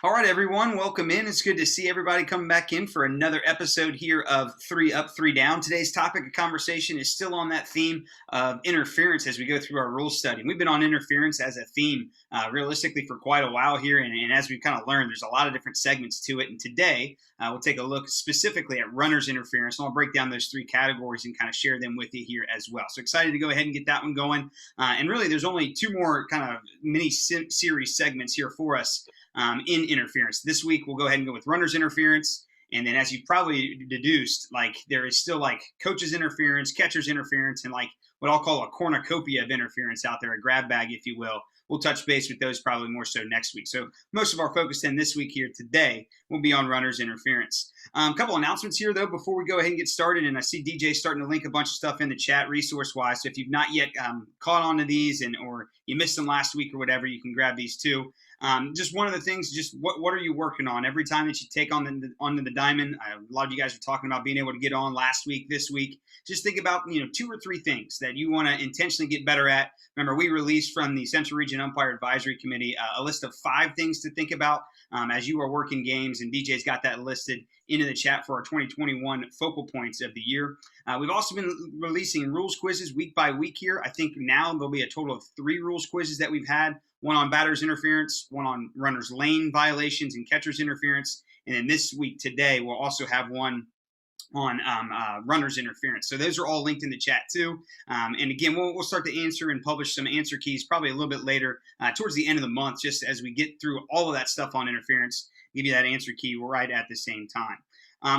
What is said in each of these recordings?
All right, everyone, welcome in. It's good to see everybody coming back in for another episode here of 3 Up, 3 Down. Today's topic of conversation is still on that theme of interference as we go through our rules study. We've been on interference as a theme realistically for quite a while here, and as we've kind of learned, there's a lot of different segments to it. And today, we'll take a look specifically at runner's interference, and I'll break down those three categories and kind of share them with you here as well. So excited to go ahead and get that one going. And really, there's only two more kind of mini series segments here for us in interference. This week, we'll go ahead and go with runner's interference. And then as you've probably deduced, like there is still like coach's interference, catcher's interference, and like what I'll call a cornucopia of interference out there, a grab bag, if you will. We'll touch base with those probably more so next week. So most of our focus then this week here today will be on runner's interference. A couple announcements here, though, before we go ahead and get started. And I see DJ starting to link a bunch of stuff in the chat resource-wise. So if you've not yet caught on to these or you missed them last week or whatever, you can grab these too. Just one of the things, just what are you working on? Every time that you take on onto the diamond, a lot of you guys are talking about being able to get on last week, this week. Just think about, two or three things that you want to intentionally get better at. Remember, we released from the Central Region Umpire Advisory Committee a list of 5 things to think about as you are working games, and DJ's got that listed into the chat for our 2021 focal points of the year. We've also been releasing rules quizzes week by week here. I think now there'll be a total of 3 rules quizzes that we've had. One on batter's interference, one on runner's lane violations and catcher's interference. And then this week today, we'll also have one on runner's interference. So those are all linked in the chat too. And again, we'll start to answer and publish some answer keys probably a little bit later towards the end of the month, just as we get through all of that stuff on interference, give you that answer key right at the same time.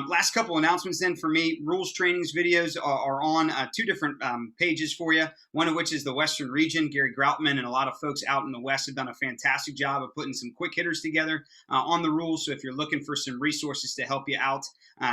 Last couple announcements then for me. Rules trainings videos are on 2 different pages for you, one of which is the Western region. Gary Groutman and a lot of folks out in the West have done a fantastic job of putting some quick hitters together on the rules. So if you're looking for some resources to help you out,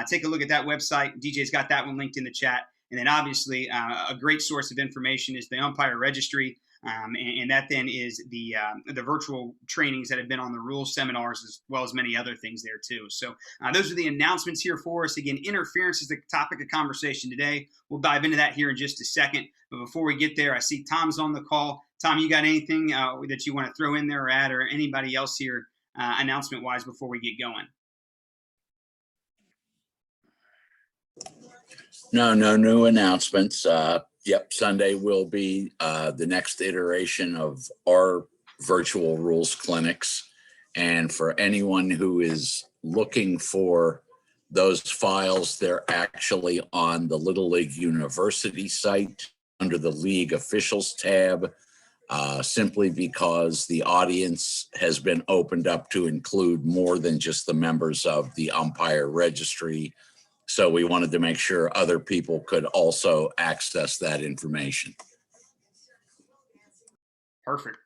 take a look at that website. DJ's got that one linked in the chat. And then obviously a great source of information is the umpire registry. And that then is the virtual trainings that have been on the rules seminars, as well as many other things there too. So those are the announcements here for us. Again, interference is the topic of conversation today. We'll dive into that here in just a second. But before we get there, I see Tom's on the call. Tom, you got anything that you want to throw in there or add, or anybody else here announcement-wise before we get going? No new announcements. Yep, Sunday will be the next iteration of our virtual rules clinics. And for anyone who is looking for those files, they're actually on the Little League University site under the League Officials tab, simply because the audience has been opened up to include more than just the members of the umpire registry. So we wanted to make sure other people could also access that information. Perfect.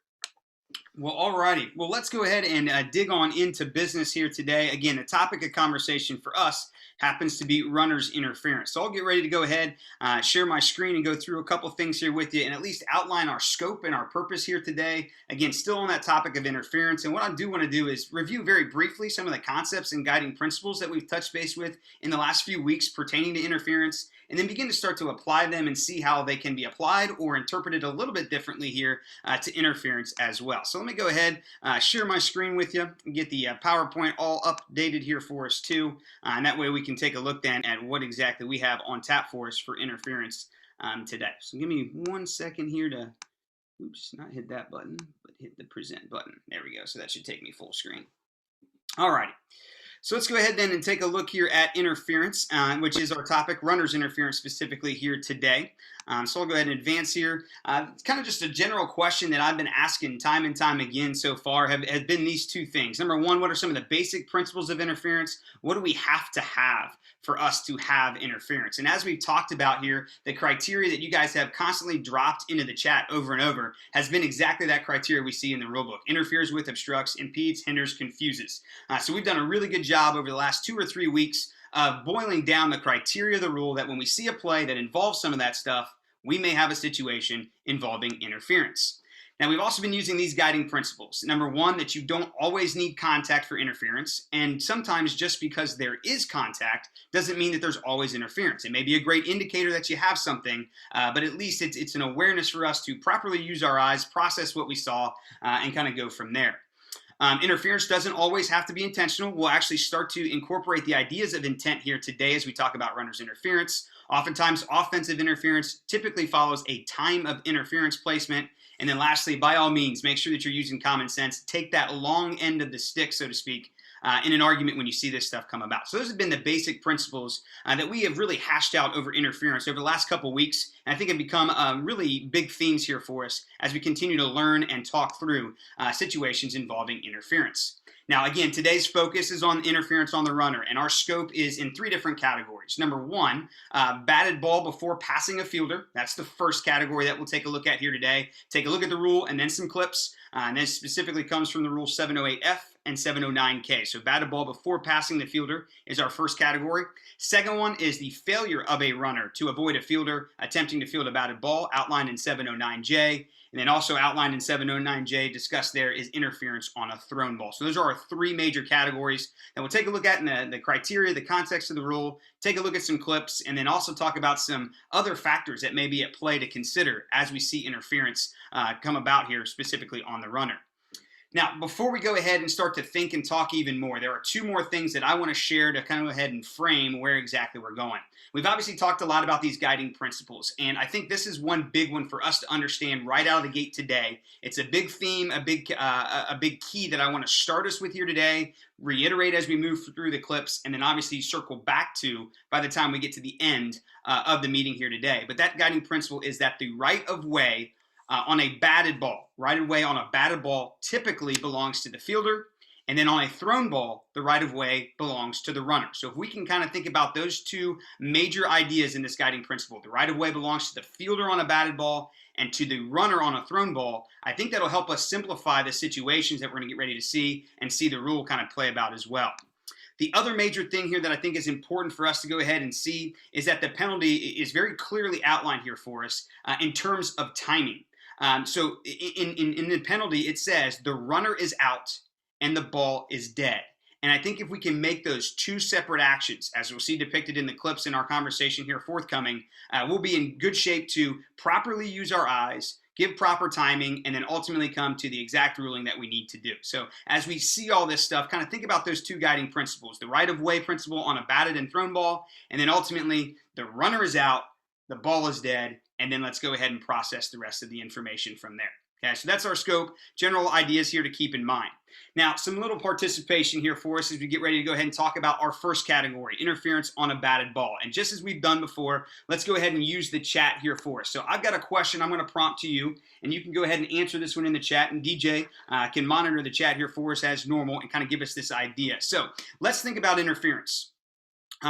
Well, all righty. Well, let's go ahead and dig on into business here today. Again, the topic of conversation for us happens to be runner's interference. So I'll get ready to go ahead, share my screen and go through a couple things here with you and at least outline our scope and our purpose here today. Again, still on that topic of interference. And what I do want to do is review very briefly some of the concepts and guiding principles that we've touched base with in the last few weeks pertaining to interference, and then begin to start to apply them and see how they can be applied or interpreted a little bit differently here to interference as well. So let me go ahead, share my screen with you and get the PowerPoint all updated here for us too. And that way we can take a look then at what exactly we have on tap for us for interference today. So give me 1 second here to, oops, not hit that button, but hit the present button. There we go. So that should take me full screen. All righty. So let's go ahead then and take a look here at interference, which is our topic, runner's interference specifically here today. So I'll go ahead and advance here. It's kind of just a general question that I've been asking time and time again so far have been these 2 things. Number one, what are some of the basic principles of interference? What do we have to have for us to have interference? And as we've talked about here, the criteria that you guys have constantly dropped into the chat over and over has been exactly that criteria we see in the rule book. Interferes with, obstructs, impedes, hinders, confuses. So we've done a really good job over the last 2 or 3 weeks of boiling down the criteria of the rule that when we see a play that involves some of that stuff, we may have a situation involving interference. Now, we've also been using these guiding principles. Number one, that you don't always need contact for interference. And sometimes just because there is contact doesn't mean that there's always interference. It may be a great indicator that you have something, but at least it's an awareness for us to properly use our eyes, process what we saw, and kind of go from there. Interference doesn't always have to be intentional. We'll actually start to incorporate the ideas of intent here today as we talk about runner's interference. Oftentimes, offensive interference typically follows a time of interference placement. And then lastly, by all means, make sure that you're using common sense. Take that long end of the stick, so to speak, in an argument when you see this stuff come about. So those have been the basic principles that we have really hashed out over interference over the last couple of weeks. And I think have become really big themes here for us as we continue to learn and talk through situations involving interference. Now, again, today's focus is on interference on the runner, and our scope is in 3 different categories. Number 1, batted ball before passing a fielder. That's the first category that we'll take a look at here today. Take a look at the rule and then some clips. And this specifically comes from the rule 708F and 709K. So batted ball before passing the fielder is our first category. Second one is the failure of a runner to avoid a fielder attempting to field a batted ball, outlined in 709J. And then also outlined in 709J, discussed there, is interference on a thrown ball. So those are our 3 major categories that we'll take a look at in the criteria, the context of the rule, take a look at some clips, and then also talk about some other factors that may be at play to consider as we see interference come about here, specifically on the runner. Now, before we go ahead and start to think and talk even more, there are 2 more things that I want to share to kind of go ahead and frame where exactly we're going. We've obviously talked a lot about these guiding principles, and I think this is one big one for us to understand right out of the gate today. It's a big theme, a big key that I want to start us with here today, reiterate as we move through the clips, and then obviously circle back to by the time we get to the end of the meeting here today. But that guiding principle is that the right of way on a batted ball, right of way on a batted ball typically belongs to the fielder, and then on a thrown ball, the right of way belongs to the runner. So if we can kind of think about those 2 major ideas in this guiding principle, the right of way belongs to the fielder on a batted ball and to the runner on a thrown ball, I think that'll help us simplify the situations that we're going to get ready to see and see the rule kind of play about as well. The other major thing here that I think is important for us to go ahead and see is that the penalty is very clearly outlined here for us in terms of timing. So in the penalty, it says the runner is out and the ball is dead. And I think if we can make those 2 separate actions, as we'll see depicted in the clips in our conversation here forthcoming, we'll be in good shape to properly use our eyes, give proper timing, and then ultimately come to the exact ruling that we need to do. So as we see all this stuff, kind of think about those 2 guiding principles, the right-of-way principle on a batted and thrown ball, and then ultimately the runner is out, the ball is dead, and then let's go ahead and process the rest of the information from there. Okay, so that's our scope, general ideas here to keep in mind. Now, some little participation here for us as we get ready to go ahead and talk about our first category, interference on a batted ball. And just as we've done before, let's go ahead and use the chat here for us. So I've got a question I'm going to prompt to you, and you can go ahead and answer this one in the chat, and DJ can monitor the chat here for us as normal and kind of give us this idea. So let's think about interference,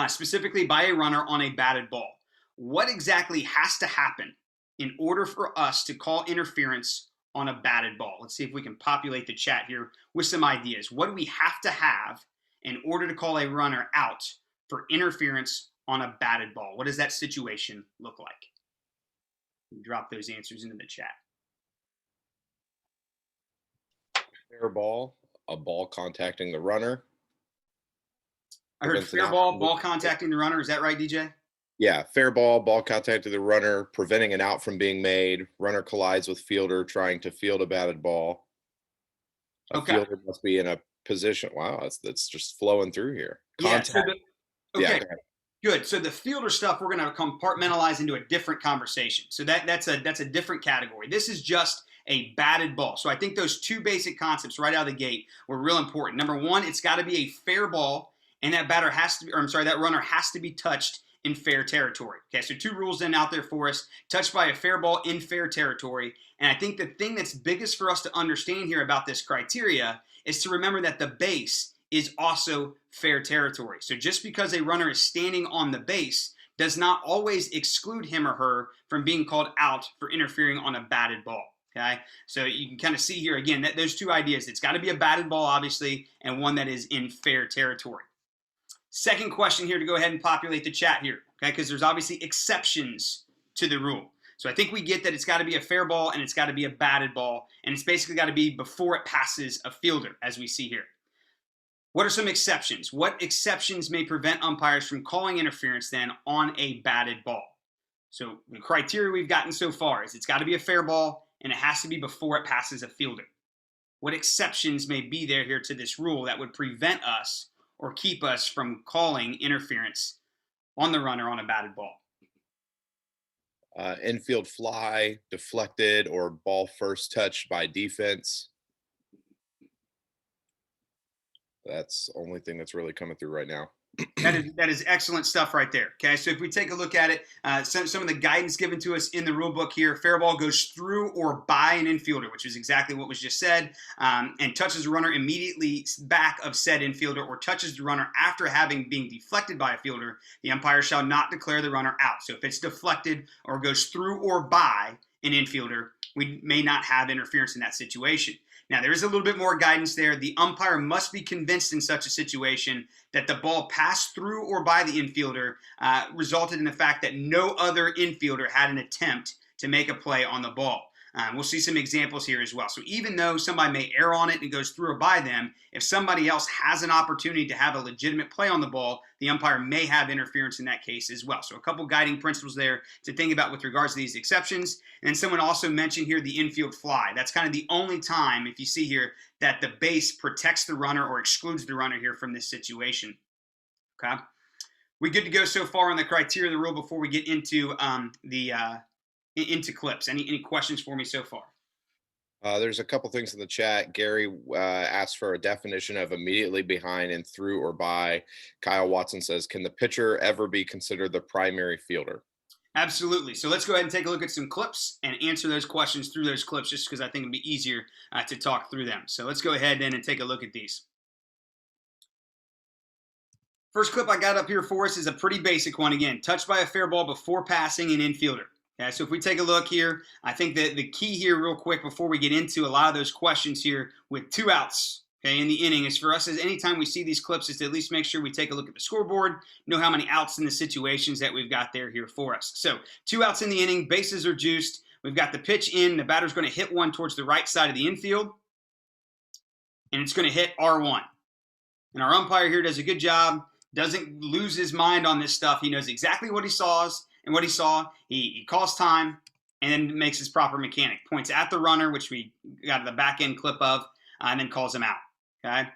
specifically by a runner on a batted ball. What exactly has to happen in order for us to call interference on a batted ball? Let's see if we can populate the chat here with some ideas. What do we have to have in order to call a runner out for interference on a batted ball? What does that situation look like? Drop those answers into the chat. Fair ball, a ball contacting the runner. I heard fair ball contacting the runner. Is that right, DJ? Yeah, fair ball contacting the runner, preventing an out from being made. Runner collides with fielder trying to field a batted ball. Fielder must be in a position. Wow, that's just flowing through here. Contact. Yeah, good. So the fielder stuff we're going to compartmentalize into a different conversation. So that's a different category. This is just a batted ball. So I think those 2 basic concepts right out of the gate were real important. Number 1, it's got to be a fair ball, and that runner has to be touched in fair territory. Okay, so 2 rules then out there for us. Touched by a fair ball in fair territory. And I think the thing that's biggest for us to understand here about this criteria is to remember that the base is also fair territory. So just because a runner is standing on the base does not always exclude him or her from being called out for interfering on a batted ball. Okay, so you can kind of see here again that those 2 ideas. It's got to be a batted ball, obviously, and one that is in fair territory. Second question here to go ahead and populate the chat here, okay, because there's obviously exceptions to the rule. So I think we get that it's got to be a fair ball and it's got to be a batted ball, and it's basically got to be before it passes a fielder, as we see here. What are some exceptions? What exceptions may prevent umpires from calling interference then on a batted ball? So the criteria we've gotten so far is it's got to be a fair ball and it has to be before it passes a fielder. what exceptions may be there here to this rule that would prevent us or keep us from calling interference on the runner on a batted ball. Infield fly, deflected, or ball first touched by defense. That's the only thing that's really coming through right now. That is excellent stuff right there. Okay, so if we take a look at it, some of the guidance given to us in the rule book here, fair ball goes through or by an infielder, which is exactly what was just said, and touches the runner immediately back of said infielder, or touches the runner after having been deflected by a fielder, the umpire shall not declare the runner out. So if it's deflected or goes through or by an infielder, we may not have interference in that situation. Now, there is a little bit more guidance there. The umpire must be convinced in such a situation that the ball passed through or by the infielder resulted in the fact that no other infielder had an attempt to make a play on the ball. We'll see some examples here as well. So even though somebody may err on it and it goes through or by them, if somebody else has an opportunity to have a legitimate play on the ball, the umpire may have interference in that case as well. So a couple guiding principles there to think about with regards to these exceptions. And then someone also mentioned here the infield fly. That's kind of the only time, if you see here, that the base protects the runner or excludes the runner here from this situation. Okay, we good to go so far on the criteria of the rule before we get into into clips. Any questions for me so far? There's a couple things in the chat. Gary asked for a definition of immediately behind and through or by. Kyle Watson says, can the pitcher ever be considered the primary fielder? Absolutely. So let's go ahead and take a look at some clips and answer those questions through those clips, just because I think it'll be easier to talk through them. So let's go ahead then and take a look at these. First clip I got up here for us is a pretty basic one. Again, touched by a fair ball before passing an infielder. Okay, so if we take a look here, I think that the key here real quick before we get into a lot of those questions here with 2 outs, okay, in the inning, is for us, as anytime we see these clips, is to at least make sure we take a look at the scoreboard, know how many outs in the situations that we've got there here for us. So 2 outs in the inning, bases are juiced. We've got the pitch in. The batter's going to hit one towards the right side of the infield, and it's going to hit R1. And our umpire here does a good job, doesn't lose his mind on this stuff. He knows exactly what he saw. And what he saw, he calls time and then makes his proper mechanic. Points at the runner, which we got the back end clip of, and then calls him out. Okay.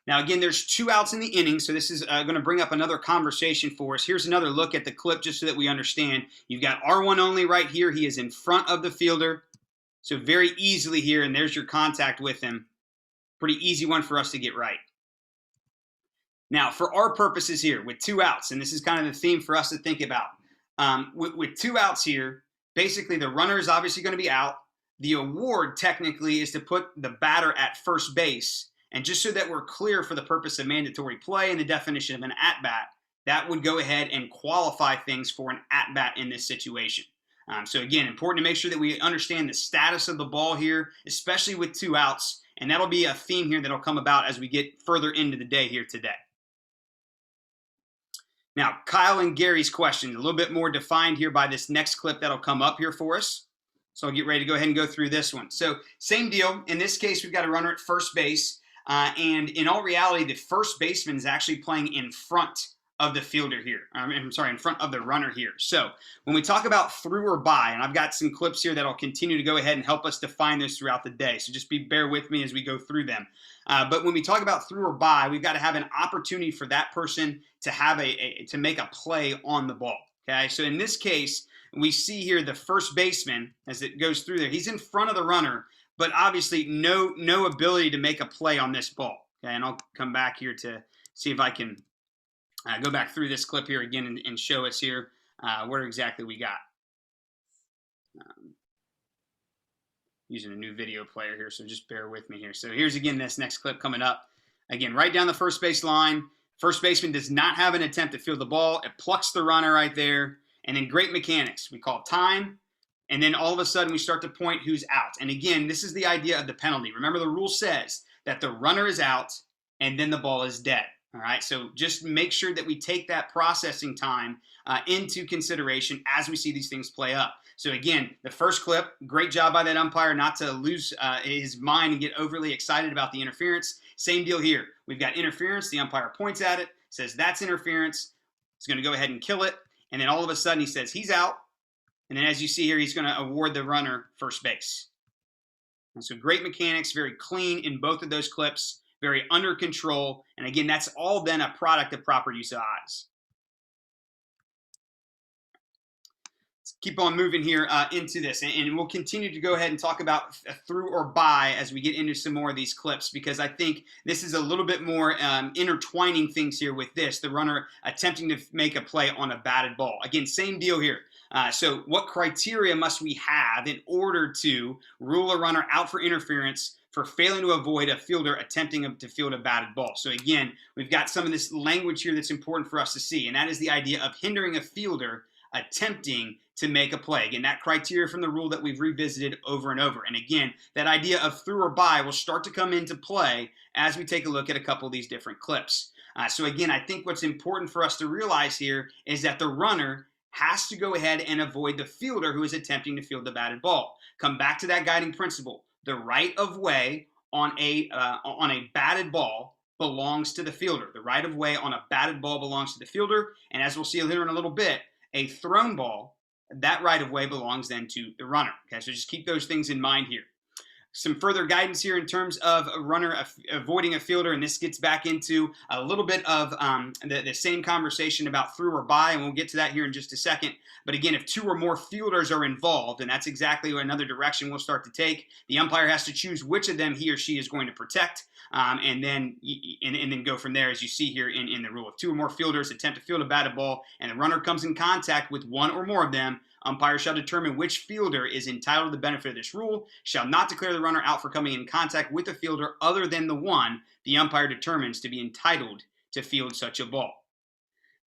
Now, again, there's 2 outs in the inning, so this is going to bring up another conversation for us. Here's another look at the clip just so that we understand. You've got R1 only right here. He is in front of the fielder. So very easily here, and there's your contact with him. Pretty easy one for us to get right. Now, for our purposes here, with 2 outs, and this is kind of the theme for us to think about. With 2 outs here, basically the runner is obviously going to be out. The award technically is to put the batter at first base. And just so that we're clear for the purpose of mandatory play and the definition of an at-bat, that would go ahead and qualify things for an at-bat in this situation. So again, important to make sure that we understand the status of the ball here, especially with 2 outs. And that'll be a theme here that'll come about as we get further into the day here today. Now, Kyle and Gary's question, a little bit more defined here by this next clip that'll come up here for us. So I'll get ready to go ahead and go through this one. So same deal. In this case, we've got a runner at first base. And in all reality, the first baseman is actually playing in front of the fielder here. I'm sorry, in front of the runner here. So when we talk about through or by, and I've got some clips here that'll continue to go ahead and help us define this throughout the day. So just bear with me as we go through them. But when we talk about through or by, we've got to have an opportunity for that person to have to make a play on the ball. Okay, so in this case, we see here the first baseman as it goes through there. He's in front of the runner, but obviously no ability to make a play on this ball. Okay, and I'll come back here to see if I can go back through this clip here again and show us here where exactly we got. Using a new video player here, so just bear with me here. So here's again this next clip coming up. Again, right down the first base line. First baseman does not have an attempt to field the ball. It plucks the runner right there. And then great mechanics. We call time. And then all of a sudden we start to point who's out. And again, this is the idea of the penalty. Remember, the rule says that the runner is out and then the ball is dead. All right, so just make sure that we take that processing time into consideration as we see these things play up. So again, the first clip, great job by that umpire not to lose his mind and get overly excited about the interference. Same deal here. We've got interference. The umpire points at it, says that's interference. He's going to go ahead and kill it. And then all of a sudden he says he's out. And then as you see here, he's going to award the runner first base. And so great mechanics, very clean in both of those clips, very under control. And again, that's all then a product of proper use of eyes. Let's keep on moving here into this, and we'll continue to go ahead and talk about through or by as we get into some more of these clips, because I think this is a little bit more intertwining things here with this, the runner attempting to make a play on a batted ball. Again, same deal here. So what criteria must we have in order to rule a runner out for interference for failing to avoid a fielder attempting to field a batted ball? So again, we've got some of this language here that's important for us to see, and that is the idea of hindering a fielder attempting to make a play. Again, that criteria from the rule that we've revisited over and over. And again, that idea of through or by will start to come into play as we take a look at a couple of these different clips. So again, I think what's important for us to realize here is that the runner has to go ahead and avoid the fielder who is attempting to field the batted ball. Come back to that guiding principle. The right of way on a batted ball belongs to the fielder. The right of way on a batted ball belongs to the fielder. And as we'll see later in a little bit, a thrown ball, that right of way belongs then to the runner. Okay, so just keep those things in mind here. Some further guidance here in terms of a runner avoiding a fielder, and this gets back into a little bit of the same conversation about through or by, and we'll get to that here in just a second. But again, if two or more fielders are involved, and that's exactly another direction we'll start to take, the umpire has to choose which of them he or she is going to protect, and then go from there, as you see here in the rule. If two or more fielders attempt to field a batted ball and the runner comes in contact with one or more of them, umpire shall determine which fielder is entitled to the benefit of this rule, shall not declare the runner out for coming in contact with a fielder other than the one the umpire determines to be entitled to field such a ball.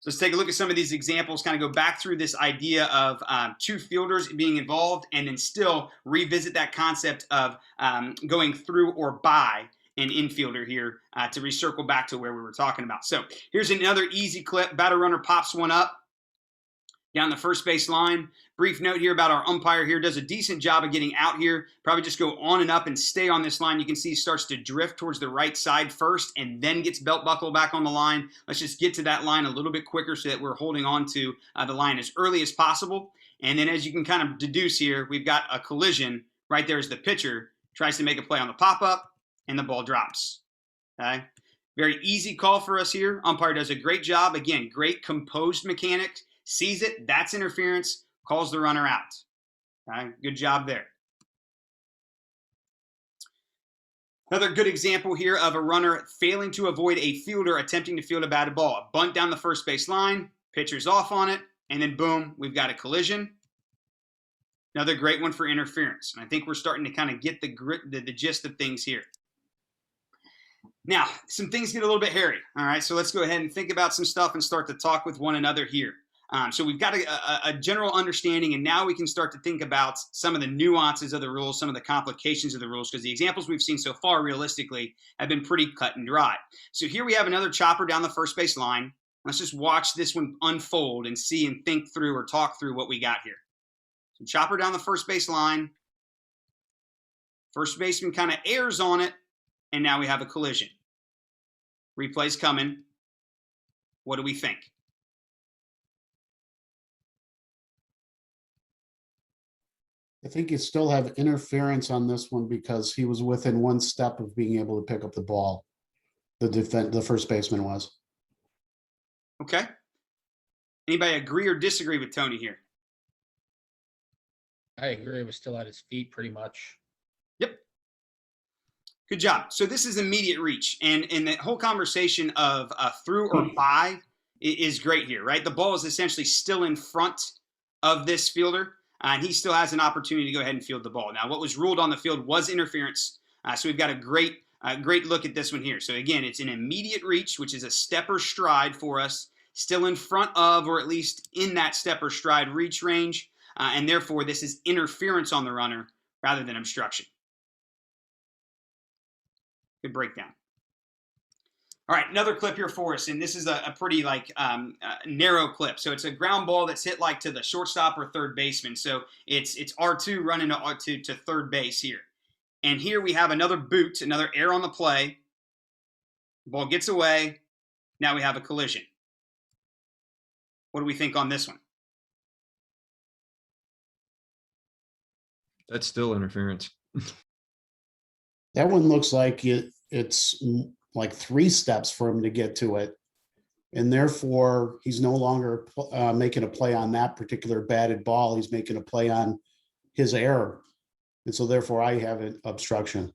So let's take a look at some of these examples, kind of go back through this idea of two fielders being involved, and then still revisit that concept of going through or by an infielder here to recircle back to where we were talking about. So here's another easy clip. Batter runner pops one up down the first base line. Brief note here about our umpire here. Does a decent job of getting out here. Probably just go on and up and stay on this line. You can see he starts to drift towards the right side first and then gets belt buckle back on the line. Let's just get to that line a little bit quicker so that we're holding on to the line as early as possible. And then as you can kind of deduce here, we've got a collision. Right there is the pitcher. Tries to make a play on the pop-up, and the ball drops. Okay? Very easy call for us here. Umpire does a great job. Again, great composed mechanics. Sees it, that's interference, calls the runner out. Okay, good job there. Another good example here of a runner failing to avoid a fielder attempting to field a batted ball. A bunt down the first base line, pitcher's off on it, and then boom, we've got a collision. Another great one for interference. And I think we're starting to kind of get the gist of things here. Now, some things get a little bit hairy. All right, so let's go ahead and think about some stuff and start to talk with one another here. So we've got a general understanding, and now we can start to think about some of the nuances of the rules, some of the complications of the rules, because the examples we've seen so far realistically have been pretty cut and dry. So here we have another chopper down the first base line. Let's just watch this one unfold and see and think through or talk through what we got here. So chopper down the first base line. First baseman kind of airs on it, and now we have a collision. Replay's coming. What do we think? I think you still have interference on this one because he was within one step of being able to pick up the ball. The first baseman was. Okay. Anybody agree or disagree with Tony here? I agree. It was still at his feet pretty much. Yep. Good job. So this is immediate reach. And the whole conversation of through or by is great here, right? The ball is essentially still in front of this fielder. And he still has an opportunity to go ahead and field the ball. Now, what was ruled on the field was interference. So we've got a great look at this one here. So again, it's an immediate reach, which is a step or stride for us, still in front of, or at least in that step or stride reach range. And therefore, this is interference on the runner rather than obstruction. Good breakdown. All right, another clip here for us, and this is a pretty narrow clip. So it's a ground ball that's hit like to the shortstop or third baseman. So it's R2 running to third base here. And here we have another boot, another error on the play. Ball gets away. Now we have a collision. What do we think on this one? That's still interference. That one looks like it's like 3 steps for him to get to it. And therefore, he's no longer making a play on that particular batted ball. He's making a play on his error. And so therefore, I have an obstruction.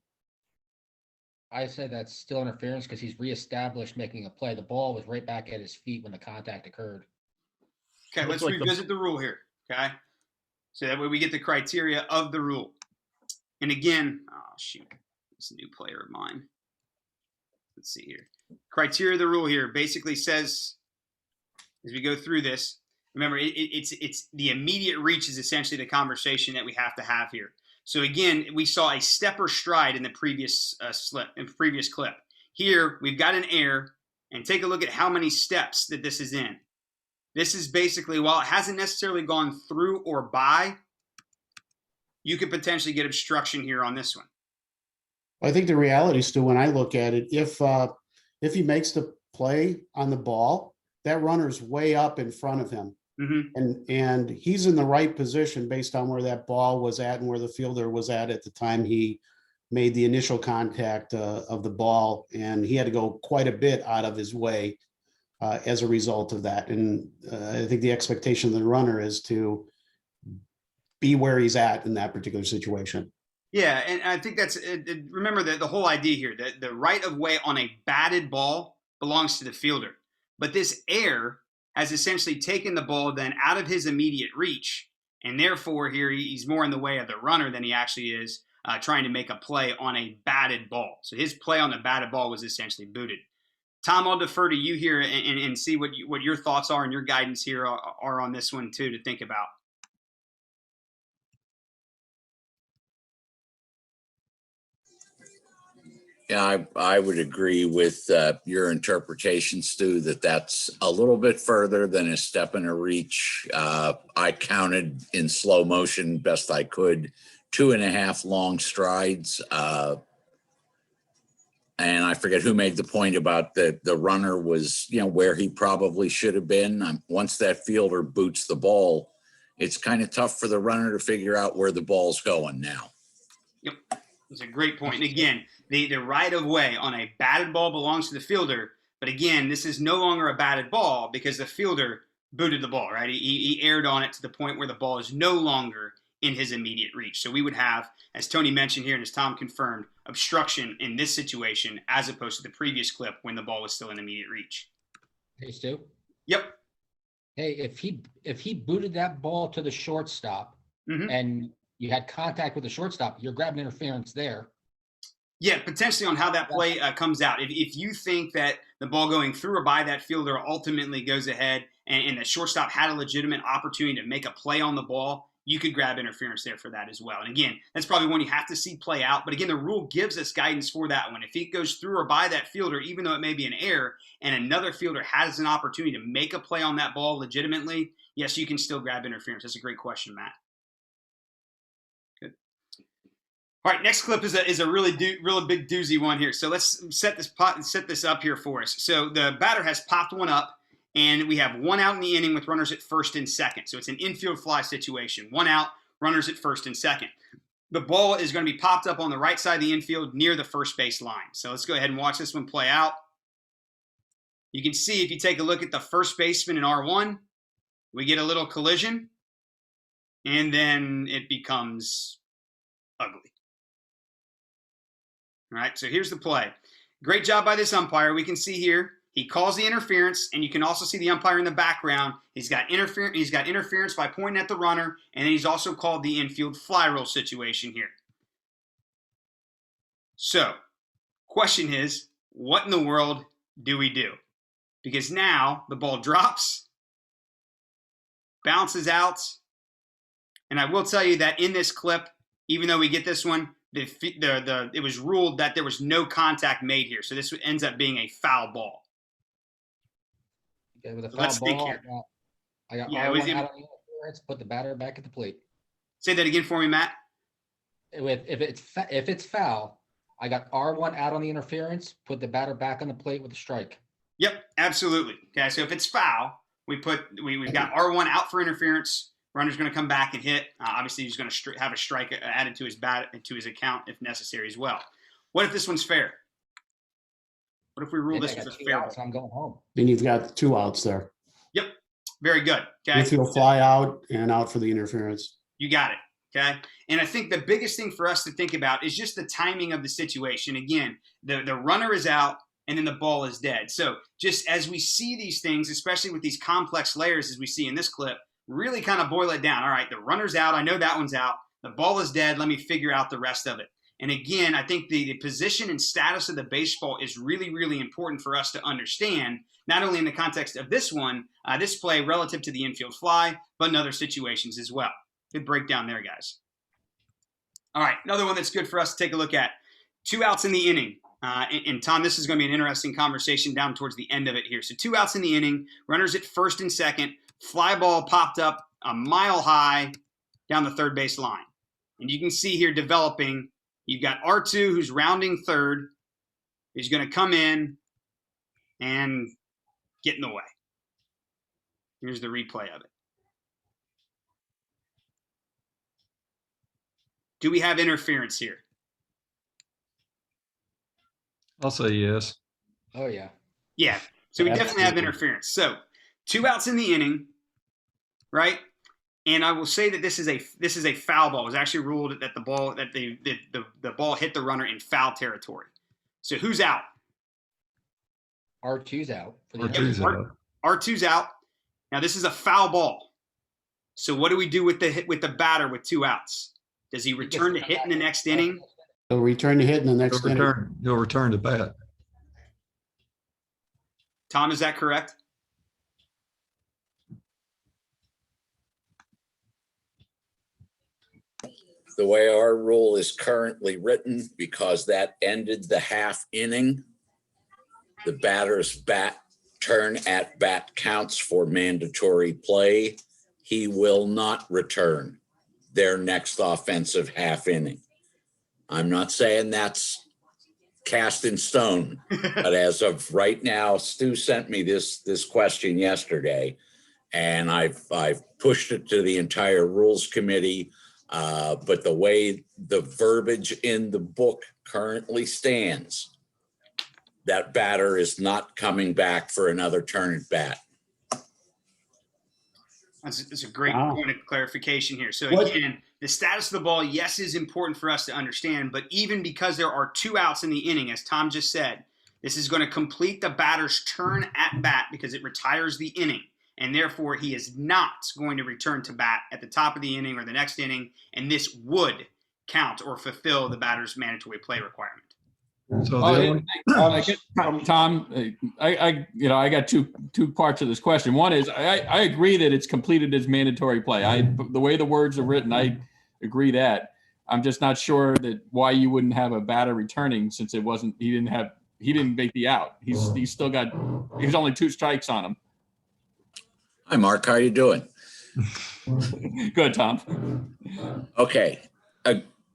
I say that's still interference because he's reestablished making a play. The ball was right back at his feet when the contact occurred. Okay, Looks let's like revisit the rule here. Okay, so that way we get the criteria of the rule. And again, oh shoot, it's a new player of mine. Let's see here. Criteria of the rule here basically says, as we go through this, remember it's the immediate reach is essentially the conversation that we have to have here. So again, we saw a step or stride in the previous clip. Here we've got an error, and take a look at how many steps that this is in. This is basically, while it hasn't necessarily gone through or by, you could potentially get obstruction here on this one. I think the reality, Stu, when I look at it, if he makes the play on the ball, that runner's way up in front of him. Mm-hmm. And he's in the right position based on where that ball was at and where the fielder was at the time he made the initial contact of the ball. And he had to go quite a bit out of his way as a result of that. And I think the expectation of the runner is to be where he's at in that particular situation. Yeah, and I think that's remember the whole idea here that the right of way on a batted ball belongs to the fielder, but this error has essentially taken the ball then out of his immediate reach, and therefore here he's more in the way of the runner than he actually is trying to make a play on a batted ball. So his play on the batted ball was essentially booted. Tom, I'll defer to you here and see what your thoughts are and your guidance here are on this one too to think about. Yeah, I would agree with your interpretation, Stu, that that's a little bit further than a step and a reach. I counted in slow motion best I could 2.5 long strides. And I forget who made the point about the runner was, where he probably should have been. Once that fielder boots the ball, it's kind of tough for the runner to figure out where the ball's going now. Yep, that's a great point. And again, the right of way on a batted ball belongs to the fielder. But again, this is no longer a batted ball because the fielder booted the ball, right? He aired on it to the point where the ball is no longer in his immediate reach. So we would have, as Tony mentioned here and as Tom confirmed, obstruction in this situation as opposed to the previous clip when the ball was still in immediate reach. Hey, Stu. Yep. Hey, if he booted that ball to the shortstop and you had contact with the shortstop, you're grabbing interference there. Yeah, potentially on how that play comes out. If you think that the ball going through or by that fielder ultimately goes ahead and the shortstop had a legitimate opportunity to make a play on the ball, you could grab interference there for that as well. And again, that's probably one you have to see play out. But again, the rule gives us guidance for that one. If it goes through or by that fielder, even though it may be an error, and another fielder has an opportunity to make a play on that ball legitimately, yes, you can still grab interference. That's a great question, Matt. All right, next clip is a really big doozy one here. So let's set this up here for us. So the batter has popped one up, and we have one out in the inning with runners at first and second. So it's an infield fly situation. One out, runners at first and second. The ball is going to be popped up on the right side of the infield near the first base line. So let's go ahead and watch this one play out. You can see if you take a look at the first baseman in R1, we get a little collision, and then it becomes ugly. All right, so here's the play. Great job by this umpire. We can see here he calls the interference, and you can also see the umpire in the background. He's got interference by pointing at the runner, and then he's also called the infield fly roll situation here. So, question is, what in the world do we do? Because now the ball drops, bounces out, and I will tell you that in this clip, even though we get this one, it was ruled that there was no contact made here. So this ends up being a foul ball. Okay, with a foul Let's think ball, here. I got Yeah, R1 out on the interference, put the batter back at the plate. Say that again for me, Matt. If it's foul, I got R1 out on the interference, put the batter back on the plate with a strike. Yep, absolutely. Okay, so if it's foul, we've got R1 out for interference. Runner's going to come back and hit. Obviously, he's going to have a strike added to his account if necessary as well. What if this one's fair? What if we rule Then this I was got a 2 fair outs ball? and I'm going home. Then you've got 2 outs there. Yep. Very good. Okay. Infield fly out and out for the interference. You got it. Okay. And I think the biggest thing for us to think about is just the timing of the situation. Again, the runner is out and then the ball is dead. So just as we see these things, especially with these complex layers as we see in this clip, really kind of boil it down. All right, the runner's out. I know that one's out. The ball is dead. Let me figure out the rest of it. And again, I think the position and status of the baseball is really, really important for us to understand, not only in the context of this one, this play relative to the infield fly, but in other situations as well. Good breakdown there, guys. All right, another one that's good for us to take a look at. 2 outs in the inning. And Tom, this is going to be an interesting conversation down towards the end of it here. So 2 outs in the inning, runners at first and second, fly ball popped up a mile high down the third base line. And you can see here developing, you've got R2 who's rounding third, who's going to come in and get in the way. Here's the replay of it. Do we have interference here? I'll say yes. Oh, yeah. Yeah. So we definitely have interference. So 2 outs in the inning, right? And I will say that this is a foul ball. It was actually ruled that the ball hit the runner in foul territory. So who's out? R2's out. For the R2's out. R2's out. Now this is a foul ball. So what do we do with the batter with 2 outs? Does he return to hit in the next inning? He'll return to hit in the next inning. He'll return to bat. Tom, is that correct? The way our rule is currently written, because that ended the half inning, the batter's turn at bat counts for mandatory play. He will not return their next offensive half inning. I'm not saying that's cast in stone, but as of right now, Stu sent me this question yesterday, and I've pushed it to the entire rules committee. But the way the verbiage in the book currently stands, that batter is not coming back for another turn at bat. That's a great point of clarification here. So What? again, the status of the ball, yes, is important for us to understand, but even because there are 2 outs in the inning, as Tom just said, this is going to complete the batter's turn at bat because it retires the inning. And therefore, he is not going to return to bat at the top of the inning or the next inning, and this would count or fulfill the batter's mandatory play requirement. So Tom, I got two parts of this question. One is I agree that it's completed as mandatory play. The way the words are written, I agree that. I'm just not sure that why you wouldn't have a batter returning since he didn't make the out. He's still got, he's only 2 strikes on him. Hi, Mark. How are you doing? Good, Tom. Okay.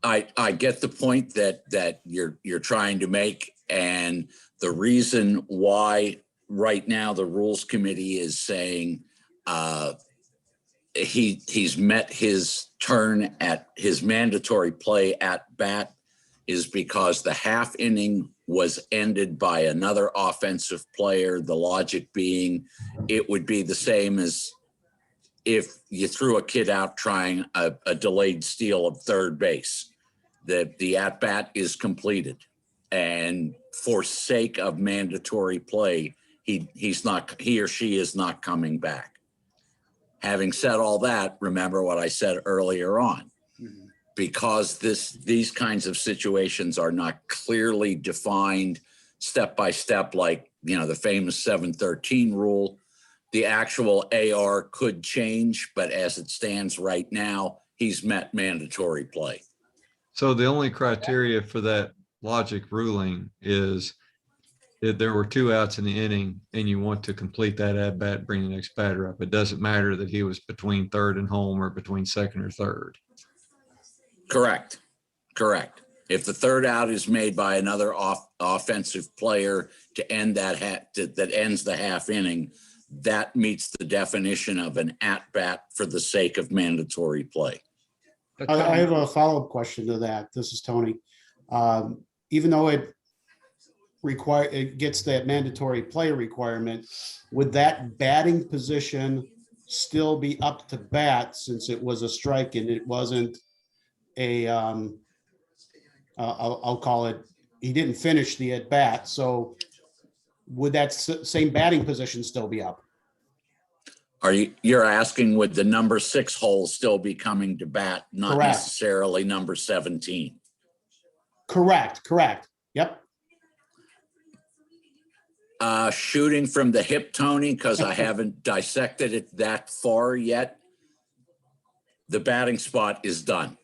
I get the point that you're trying to make, and the reason why right now the rules committee is saying he's met his turn at his mandatory play at bat is because the half inning was ended by another offensive player. The logic being it would be the same as if you threw a kid out trying a delayed steal of third base. The at-bat is completed, and for sake of mandatory play, he or she is not coming back. Having said all that, remember what I said earlier on. Because these kinds of situations are not clearly defined step by step, like the famous 713 rule, the actual AR could change, but as it stands right now, he's met mandatory play. So the only criteria for that logic ruling is if there were 2 outs in the inning and you want to complete that at bat, bring the next batter up. It doesn't matter that he was between third and home or between second or third. Correct. If the third out is made by another offensive player to end that ends the half inning, that meets the definition of an at bat for the sake of mandatory play. I have a follow-up question to that. This is Tony. even though it gets that mandatory play requirement, would that batting position still be up to bat since it was a strike and it wasn't a, I'll call it, he didn't finish the at bat. So would that same batting position still be up? You're asking, would the number 6 hole still be coming to bat, not Correct. necessarily number 17? Correct. Yep. Shooting from the hip, Tony, because I haven't dissected it that far yet. The batting spot is done.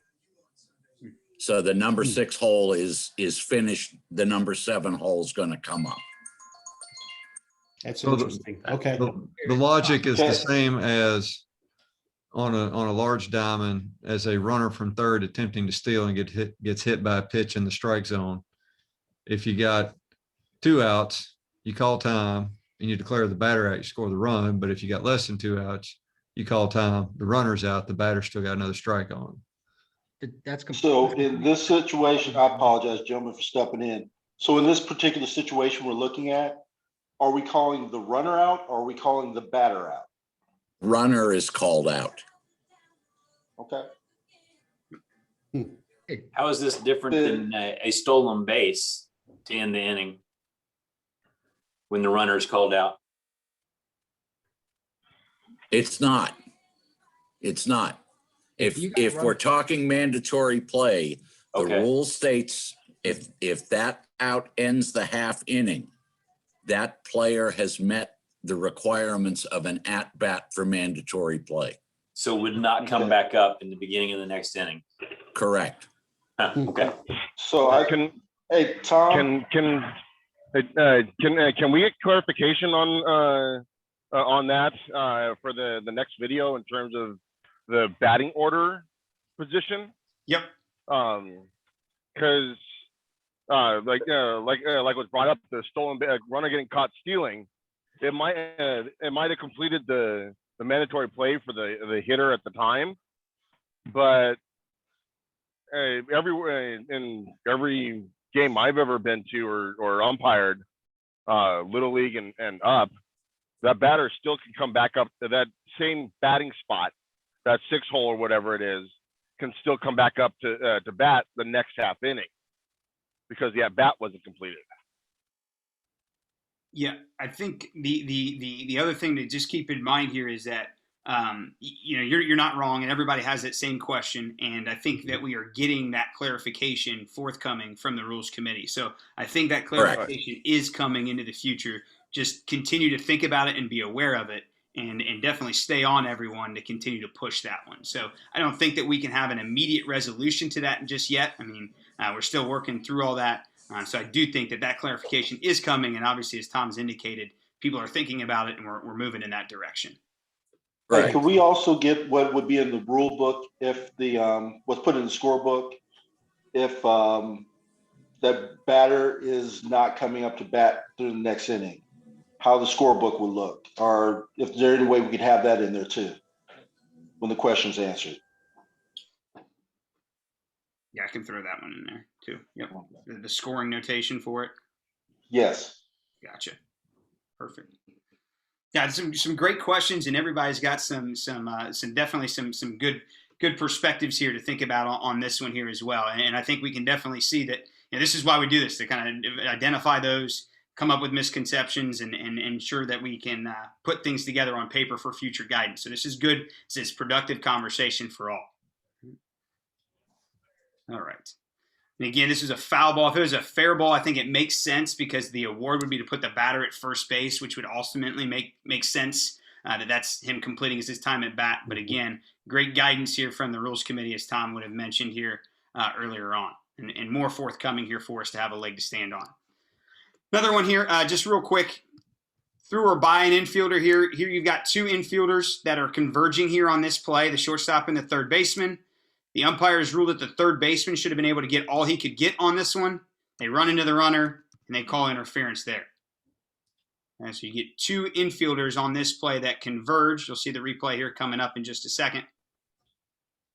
So the number 6 hole is finished. The number 7 hole is going to come up. That's So interesting. Okay. The logic is the same as on a large diamond as a runner from third attempting to steal and gets hit by a pitch in the strike zone. If you got 2 outs, you call time and you declare the batter out, you score the run. But if you got less than 2 outs, you call time, the runner's out, the batter still got another strike on him. That's So in this situation, I apologize, gentlemen, for stepping in. So in this particular situation we're looking at, are we calling the runner out or are we calling the batter out? Runner is called out. Okay. How is this different than a stolen base to end the inning when the runner is called out? It's not. If we're talking mandatory play, the rule states if that out ends the half inning, that player has met the requirements of an at-bat for mandatory play. So would not come back up in the beginning of the next inning. Correct. Okay. So hey, Tom. Can we get clarification on that for the next video in terms of the batting order position? Yep. Because like was brought up, the stolen runner getting caught stealing, it might have completed the mandatory play for the hitter at the time, but in every game I've ever been to or umpired, little league and up, that batter still can come back up to that same batting spot, that 6 hole or whatever it is, can still come back up to bat the next half inning because the at bat wasn't completed. Yeah, I think the other thing to just keep in mind here is that you're not wrong, and everybody has that same question, and I think that we are getting that clarification forthcoming from the Rules Committee. So I think that clarification is coming into the future. Just continue to think about it and be aware of it, and definitely stay on everyone to continue to push that one. So I don't think that we can have an immediate resolution to that just yet. I mean, we're still working through all that. So I do think that clarification is coming, and obviously, as Tom's indicated, people are thinking about it, and we're moving in that direction. Right. Hey, could we also get what would be in the rule book if the what's put in the scorebook if that batter is not coming up to bat through the next inning, how the scorebook would look, or if there's any way we could have that in there too when the question's answered? Yeah, I can throw that one in there too. Yep. The scoring notation for it. Yes. Gotcha. Perfect. Yeah, some great questions, and everybody's got some definitely some good perspectives here to think about on this one here as well. And I think we can definitely see that this is why we do this, to kind of identify those, come up with misconceptions, and ensure that we can put things together on paper for future guidance. So this is good. It's productive conversation for all. All right. And again, this is a foul ball. If it was a fair ball, I think it makes sense because the award would be to put the batter at first base, which would ultimately make sense that's him completing his time at bat. But again, great guidance here from the Rules Committee, as Tom would have mentioned here earlier on, and more forthcoming here for us to have a leg to stand on. Another one here, just real quick, through or by an infielder here. Here you've got 2 infielders that are converging here on this play, the shortstop and the third baseman. The umpires ruled that the third baseman should have been able to get all he could get on this one. They run into the runner, and they call interference there. And so you get 2 infielders on this play that converge. You'll see the replay here coming up in just a second.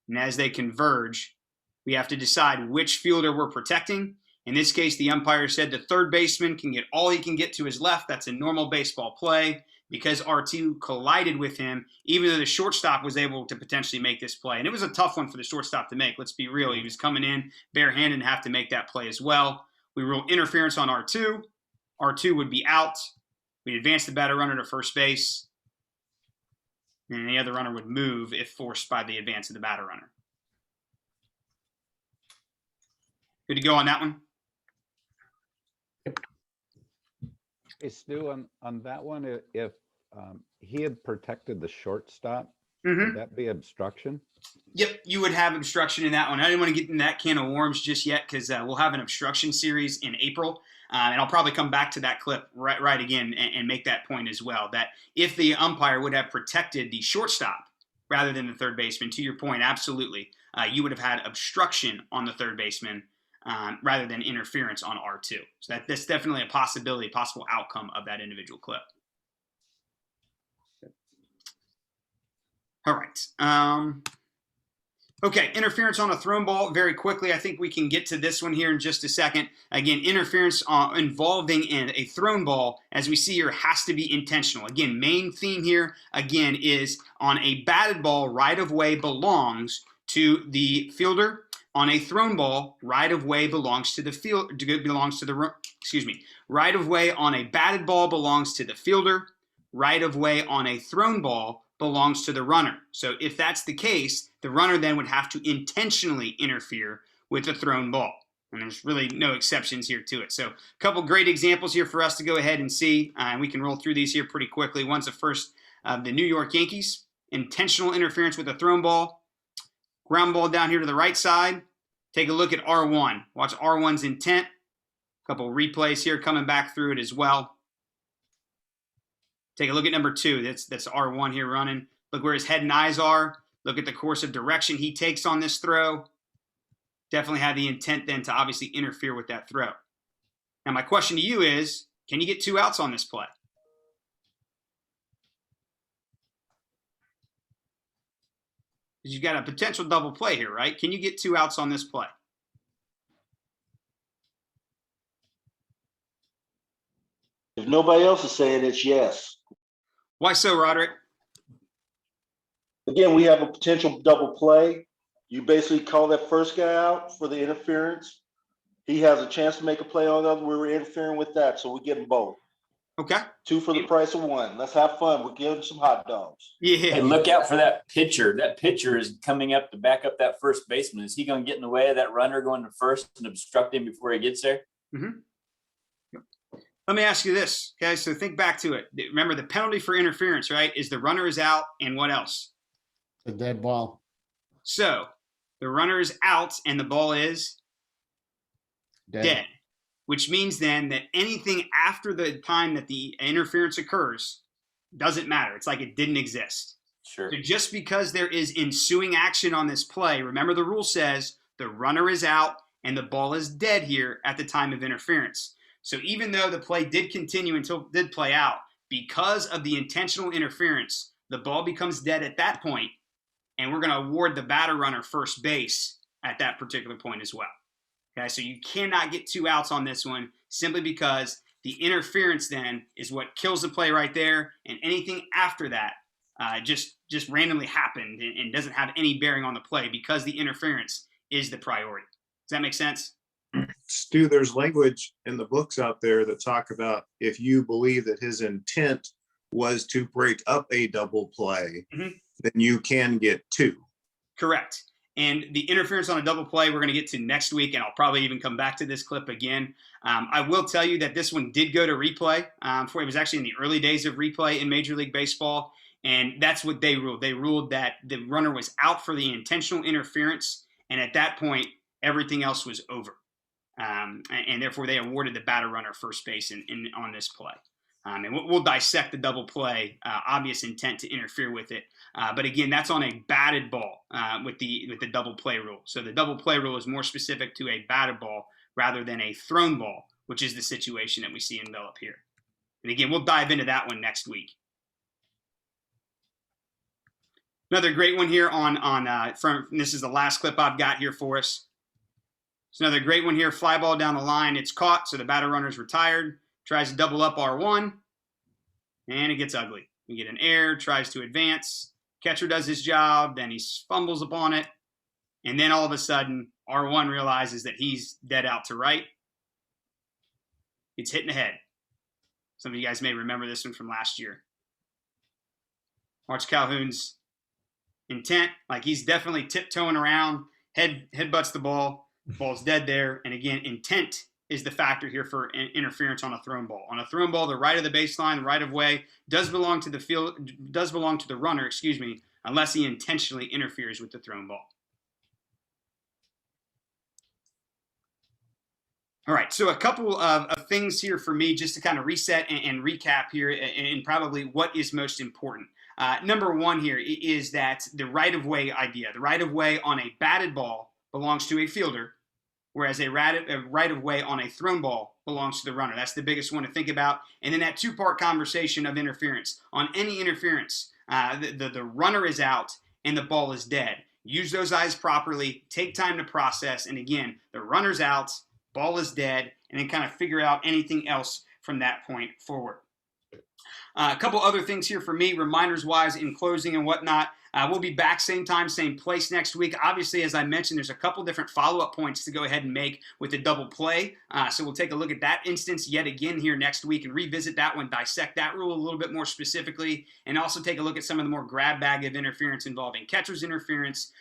And as they converge, we have to decide which fielder we're protecting In this case, the umpire said the third baseman can get all he can get to his left. That's a normal baseball play because R2 collided with him, even though the shortstop was able to potentially make this play. And it was a tough one for the shortstop to make. Let's be real. He was coming in barehanded and have to make that play as well. We rule interference on R2. R2 would be out. We'd advance the batter runner to first base. And any other runner would move if forced by the advance of the batter runner. Good to go on that one? Hey, Stu, on that one, if he had protected the shortstop, would that be obstruction? Yep, you would have obstruction in that one. I didn't want to get in that can of worms just yet because we'll have an obstruction series in April. And I'll probably come back to that clip right again and make that point as well, that if the umpire would have protected the shortstop rather than the third baseman, to your point, absolutely, you would have had obstruction on the third baseman rather than interference on R2. So that's definitely a possibility, possible outcome of that individual clip. All right. Okay, interference on a thrown ball. Very quickly, I think we can get to this one here in just a second. Again, interference involving a thrown ball, as we see here, has to be intentional. Again, main theme here, again, is on a batted ball, right of way belongs to the fielder. On a thrown ball, right of way belongs to the field. Right of way on a batted ball belongs to the fielder. Right of way on a thrown ball belongs to the runner. So if that's the case, the runner then would have to intentionally interfere with the thrown ball. And there's really no exceptions here to it. So a couple great examples here for us to go ahead and see. And we can roll through these here pretty quickly. One's the first of the New York Yankees. Intentional interference with a thrown ball. Ground ball down here to the right side. Take a look at R1. Watch R1's intent. A couple replays here coming back through it as well. Take a look at number 2. That's R1 here running. Look where his head and eyes are. Look at the course of direction he takes on this throw. Definitely had the intent then to obviously interfere with that throw. Now my question to you is, can you get 2 outs on this play? Because you've got a potential double play here, right? Can you get 2 outs on this play? If nobody else is saying it's yes. Why so, Roderick? Again, we have a potential double play. You basically call that first guy out for the interference. He has a chance to make a play on the other. We were interfering with that, so we get them both. Okay. 2 for the price of 1. Let's have fun. We're giving some hot dogs. Yeah. Hey, look out for that pitcher. That pitcher is coming up to back up that first baseman. Is he going to get in the way of that runner going to first and obstruct him before he gets there? Mm-hmm. Let me ask you this, okay? So think back to it. Remember, the penalty for interference, right, is the runner is out and what else? A dead ball. So the runner is out and the ball is dead, which means then that anything after the time that the interference occurs doesn't matter. It's like it didn't exist. Sure. So just because there is ensuing action on this play, remember the rule says the runner is out and the ball is dead here at the time of interference. So even though the play did continue until it did play out, because of the intentional interference, the ball becomes dead at that point, and we're going to award the batter runner first base at that particular point as well. Okay, so you cannot get 2 outs on this one simply because the interference then is what kills the play right there, and anything after that just randomly happened and doesn't have any bearing on the play because the interference is the priority. Does that make sense? Stu, there's language in the books out there that talk about if you believe that his intent was to break up a double play, then you can get 2. Correct. And the interference on a double play we're going to get to next week, and I'll probably even come back to this clip again. I will tell you that this one did go to replay. It was actually in the early days of replay in Major League Baseball, and that's what they ruled. They ruled that the runner was out for the intentional interference, and at that point, everything else was over. And therefore, they awarded the batter runner first base on this play. And we'll dissect the double play, obvious intent to interfere with it. But again, that's on a batted ball with the double play rule. So the double play rule is more specific to a batted ball rather than a thrown ball, which is the situation that we see envelop here. And again, we'll dive into that one next week. Another great one here from this is the last clip I've got here for us. It's another great one here. Fly ball down the line. It's caught, so the batter runner's retired. Tries to double up R1, and it gets ugly. You get an error, tries to advance. Catcher does his job, then he fumbles upon it. And then all of a sudden, R1 realizes that he's dead out to right. It's hit in the head. Some of you guys may remember this one from last year. Watch Calhoun's intent. Like, he's definitely tiptoeing around, headbutts the ball. Ball's dead there. And again, intent is the factor here for interference on a thrown ball. On a thrown ball, the right of the baseline, the right of way, does belong to the runner, unless he intentionally interferes with the thrown ball. All right, so a couple of things here for me just to kind of reset and recap here and probably what is most important. Number one here is that the right-of-way idea. The right-of-way on a batted ball belongs to a fielder, whereas a right-of-way on a thrown ball belongs to the runner. That's the biggest one to think about. And then that two-part conversation of interference. On any interference, the runner is out and the ball is dead. Use those eyes properly, take time to process, and again, the runner's out, ball is dead, and then kind of figure out anything else from that point forward. A couple other things here for me, reminders-wise in closing and whatnot. We'll be back same time, same place next week. Obviously, as I mentioned, there's a couple different follow-up points to go ahead and make with the double play. So we'll take a look at that instance yet again here next week and revisit that one, dissect that rule a little bit more specifically, and also take a look at some of the more grab bag of interference involving catcher's interference,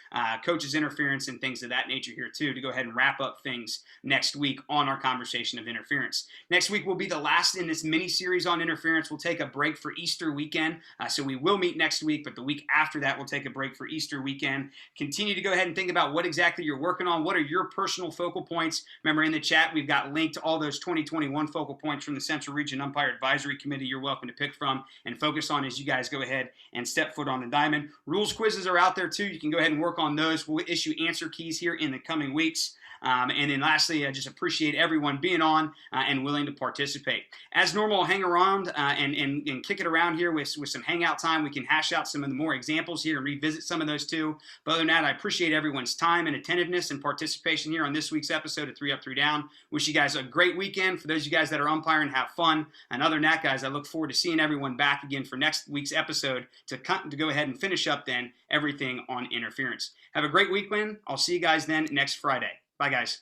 coach's interference, and things of that nature here too, to go ahead and wrap up things next week on our conversation of interference. Next week will be the last in this mini-series on interference. We'll take a break for Easter weekend, so we will meet next week, but the week after that, we'll take a break for Easter weekend. Continue to go ahead and think about what exactly you're working on. What are your personal focal points? Remember, in the chat, we've got linked to all those 2021 focal points from the Central Region Umpire Advisory Committee you're welcome to pick from and focus on as you guys go ahead and step foot on the diamond. Rules quizzes are out there too. You can go ahead and work on those. We'll issue answer keys here in the coming weeks. And then lastly, I just appreciate everyone being on and willing to participate. As normal, I'll hang around and kick it around here with some hangout time. We can hash out some of the more examples here and revisit some of those too. But other than that, I appreciate everyone's time and attentiveness and participation here on this week's episode of 3 Up, 3 Down. Wish you guys a great weekend. For those of you guys that are umpiring, have fun. And other than that, guys, I look forward to seeing everyone back again for next week's episode to go ahead and finish up then everything on interference. Have a great weekend. I'll see you guys then next Friday. Bye, guys.